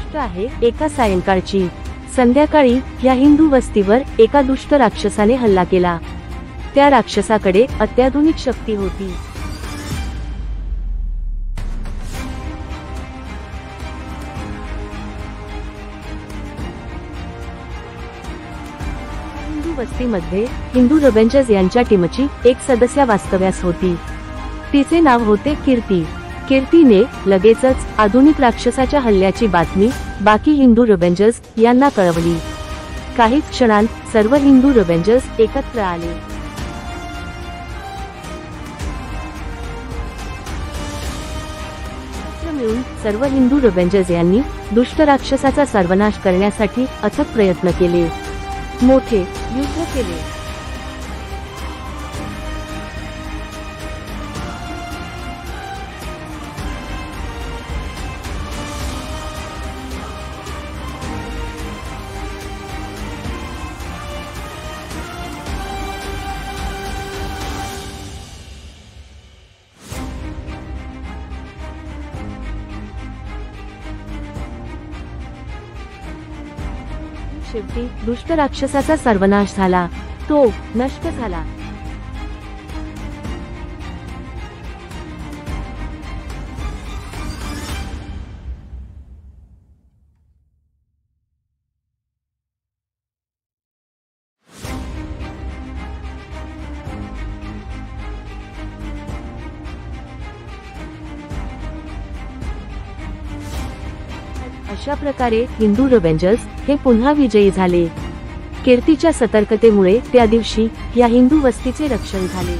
गोष्ट आहे एका सायंकाळची। संध्याकाळी या हिंदू वस्तीवर एका दुष्ट राक्षसाने हल्ला केला। त्या राक्षसाकडे अत्याधुनिक शक्ती होती। हिंदू वस्तीमध्ये हिंदू रेव्हेंजर्स यांच्या टीमची एक सदस्य वास्तव्यास होती। तिचे नाव होते कीर्ती। कीर्तीने लगेचच आधुनिक राक्षसाच्या हल्ल्याची बातमी बाकी हिंदू रेव्हेंजर्स यांना कळवली। काही क्षणांत सर्व हिंदू रेव्हेंजर्स एकत्र आले। मिळून सर्व हिंदू रेव्हेंजर्स यांनी दुष्ट राक्षसाचा सर्वनाश करण्यासाठी अथक प्रयत्न केले। मोठे युद्ध केले। शेवटी दुष्ट राक्षसाचा सर्वनाश झाला। तो नष्ट झाला। अशा प्रकारे हिंदू रेव्हेंजर्स हे पुन्हा विजयी झाले। कीर्तीच्या सतर्कतेमुळे त्या दिवशी या हिंदू वस्तीचे रक्षण झाले।